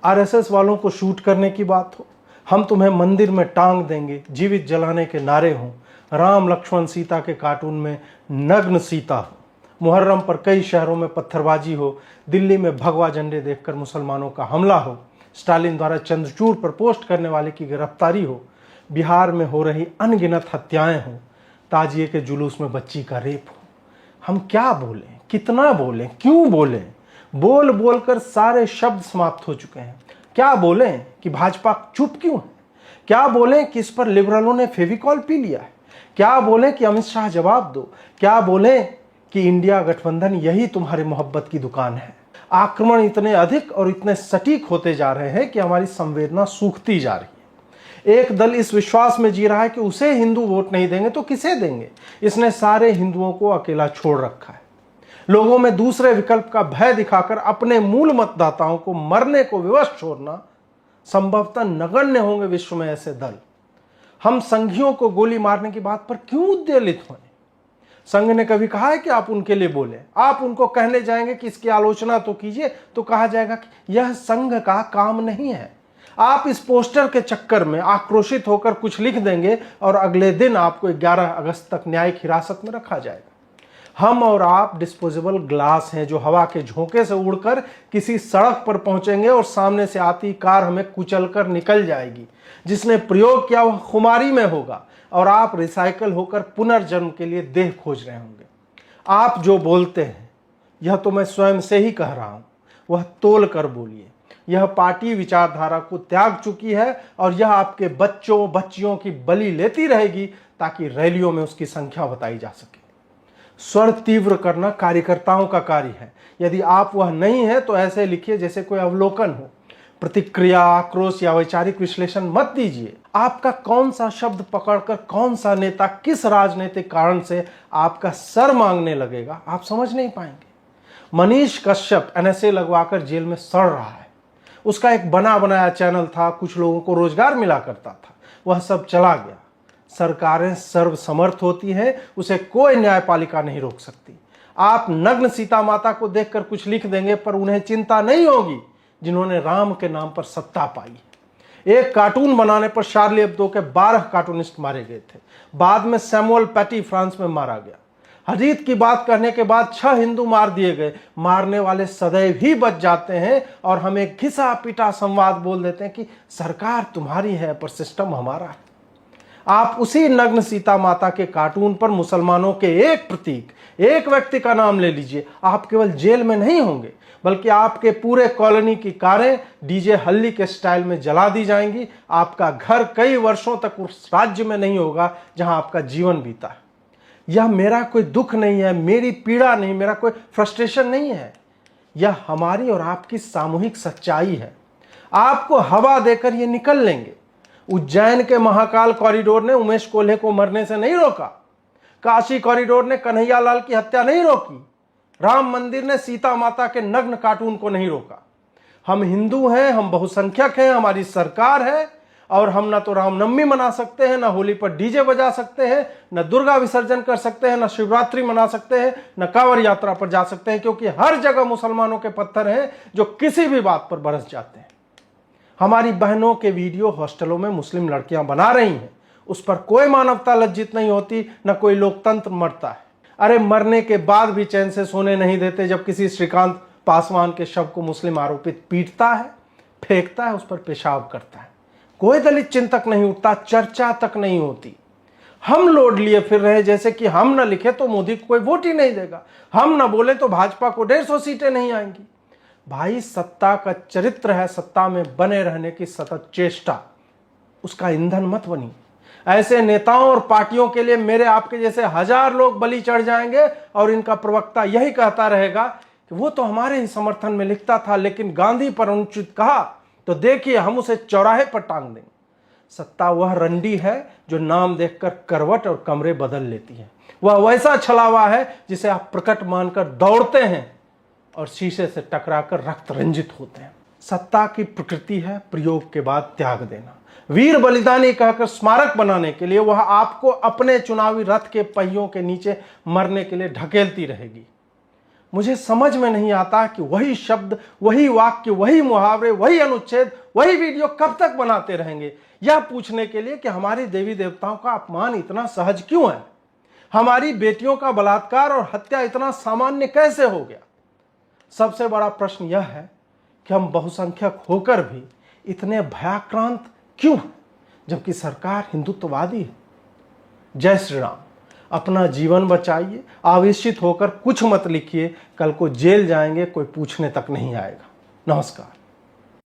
RSS वालों को shoot करने की बात हो, हम तुम्हें मंदिर में टांग देंगे, जीवित जलाने के नारे हों, राम लक्ष्मण सीता के कार्टून में नग्न सीता हो, मुहर्रम पर कई शहरों में पत्थरबाजी हो, दिल्ली में भगवा झंडे देखकर मुसलमानों का हमला हो, स्टालिन द्वारा चंद्रचूड़ पर पोस्ट करने वाले की गिरफ्तारी हो, बिहार में हो रही अनगिनत हत्याएं हो, ताजिए के जुलूस में बच्ची का रेप हो। हम क्या बोलें, कितना बोलें, क्यों बोलें? बोल बोलकर सारे शब्द समाप्त हो चुके हैं। क्या बोलें कि भाजपा चुप क्यों है? क्या बोलें कि इस पर लिबरलों ने फेविकॉल पी लिया है? क्या बोलें कि अमित शाह जवाब दो? क्या बोलें कि इंडिया गठबंधन यही तुम्हारी मोहब्बत की दुकान है? आक्रमण इतने अधिक और इतने सटीक होते जा रहे हैं कि हमारी संवेदना सूखती जा रही है। एक दल इस विश्वास में जी रहा है कि उसे हिंदू वोट नहीं देंगे तो किसे देंगे? इसने सारे हिंदुओं को अकेला छोड़ रखा है। लोगों में दूसरे विकल्प का भय दिखाकर अपने मूल मतदाताओं को मरने को विवश छोड़ना संभवतः नगण्य होंगे विश्व में ऐसे दल। हम संघियों को गोली मारने की बात पर क्यों उद्वेलित हों? संघ ने कभी कहा है कि आप उनके लिए बोले? आप उनको कहने जाएंगे कि इसकी आलोचना तो कीजिए तो कहा जाएगा कि यह संघ का काम नहीं है। आप इस पोस्टर के चक्कर में आक्रोशित होकर कुछ लिख देंगे और अगले दिन आपको 11 अगस्त तक न्यायिक हिरासत में रखा जाएगा। हम और आप डिस्पोजेबल ग्लास हैं जो हवा के झोंके से उड़कर किसी सड़क पर पहुंचेंगे और सामने से आती कार हमें कुचलकर निकल जाएगी। जिसने प्रयोग किया वह खुमारी में होगा और आप रिसाइकल होकर पुनर्जन्म के लिए देह खोज रहे होंगे। आप जो बोलते हैं, यह तो मैं स्वयं से ही कह रहा हूं, वह तोल कर बोलिए। यह पार्टी विचारधारा को त्याग चुकी है और यह आपके बच्चों बच्चियों की बलि लेती रहेगी ताकि रैलियों में उसकी संख्या बताई जा सके। स्वर तीव्र करना कार्यकर्ताओं का कार्य है। यदि आप वह नहीं है तो ऐसे लिखिए जैसे कोई अवलोकन हो। प्रतिक्रिया, आक्रोश या वैचारिक विश्लेषण मत दीजिए। आपका कौन सा शब्द पकड़कर कौन सा नेता किस राजनीतिक कारण से आपका सर मांगने लगेगा आप समझ नहीं पाएंगे। मनीष कश्यप एनएसए लगवाकर जेल में सड़ रहा है। उसका एक बना बनाया चैनल था, कुछ लोगों को रोजगार मिला करता था, वह सब चला गया। सरकारें सर्वसमर्थ होती हैं, उसे कोई न्यायपालिका नहीं रोक सकती। आप नग्न सीता माता को देखकर कुछ लिख देंगे पर उन्हें चिंता नहीं होगी जिन्होंने राम के नाम पर सत्ता पाई। एक कार्टून बनाने पर शार्ली एब्दो के 12 कार्टूनिस्ट मारे गए थे। बाद में सैमुअल पैटी फ्रांस में मारा गया। हदीद की बात करने के बाद 6 हिंदू मार दिए गए। मारने वाले सदैव ही बच जाते हैं और हमें घिसा पिटा संवाद बोल देते हैं कि सरकार तुम्हारी है पर सिस्टम हमारा है। आप उसी नग्न सीता माता के कार्टून पर मुसलमानों के एक प्रतीक, एक व्यक्ति का नाम ले लीजिए, आप केवल जेल में नहीं होंगे बल्कि आपके पूरे कॉलोनी की कारें डीजे हल्ली के स्टाइल में जला दी जाएंगी। आपका घर कई वर्षों तक उस राज्य में नहीं होगा जहां आपका जीवन बीता है। यह मेरा कोई दुख नहीं है, मेरी पीड़ा नहीं, मेरा कोई फ्रस्ट्रेशन नहीं है। यह हमारी और आपकी सामूहिक सच्चाई है। आपको हवा देकर ये निकल लेंगे। उज्जैन के महाकाल कॉरिडोर ने उमेश कोल्हे को मरने से नहीं रोका। काशी कॉरिडोर ने कन्हैया लाल की हत्या नहीं रोकी। राम मंदिर ने सीता माता के नग्न कार्टून को नहीं रोका। हम हिंदू हैं, हम बहुसंख्यक हैं, हमारी सरकार है और हम न तो रामनवमी मना सकते हैं, न होली पर डीजे बजा सकते हैं, न दुर्गा विसर्जन कर सकते हैं, न शिवरात्रि मना सकते हैं, न कांवड़ यात्रा पर जा सकते हैं, क्योंकि हर जगह मुसलमानों के पत्थर हैं जो किसी भी बात पर बरस जाते हैं। हमारी बहनों के वीडियो हॉस्टलों में मुस्लिम लड़कियां बना रही हैं, उस पर कोई मानवता लज्जित नहीं होती, न कोई लोकतंत्र मरता है। अरे मरने के बाद भी चैन से सोने नहीं देते जब किसी श्रीकांत पासवान के शव को मुस्लिम आरोपित पीटता है, फेंकता है, उस पर पेशाब करता है। कोई दलित चिंतक नहीं उठता, चर्चा तक नहीं होती। हम लोड लिए फिर रहे जैसे कि हम न लिखे तो मोदी को कोई वोट ही नहीं देगा, हम न बोले तो भाजपा को 150 सीटें नहीं आएंगी। भाई सत्ता का चरित्र है सत्ता में बने रहने की सतत चेष्टा, उसका ईंधन मत बनिए। ऐसे नेताओं और पार्टियों के लिए मेरे आपके जैसे 1000 लोग बलि चढ़ जाएंगे और इनका प्रवक्ता यही कहता रहेगा कि वो तो हमारे ही समर्थन में लिखता था लेकिन गांधी पर अनुचित कहा तो देखिए हम उसे चौराहे पर टांग देंगे। सत्ता वह रंडी है जो नाम देखकर करवट और कमरे बदल लेती है। वह वैसा छलावा है जिसे आप प्रकट मानकर दौड़ते हैं और शीशे से टकराकर रक्त रंजित होते हैं। सत्ता की प्रकृति है प्रयोग के बाद त्याग देना। वीर बलिदानी कहकर स्मारक बनाने के लिए वह आपको अपने चुनावी रथ के पहियों के नीचे मरने के लिए ढकेलती रहेगी। मुझे समझ में नहीं आता कि वही शब्द, वही वाक्य, वही मुहावरे, वही अनुच्छेद, वही वीडियो कब तक बनाते रहेंगे, यह पूछने के लिए कि हमारे देवी देवताओं का अपमान इतना सहज क्यों है, हमारी बेटियों का बलात्कार और हत्या इतना सामान्य कैसे हो गया। सबसे बड़ा प्रश्न यह है कि हम बहुसंख्यक होकर भी इतने भयाक्रांत क्यों हैं, जबकि सरकार हिंदुत्ववादी है। जय श्री राम। अपना जीवन बचाइए, आवेशित होकर कुछ मत लिखिए, कल को जेल जाएंगे कोई पूछने तक नहीं आएगा। नमस्कार।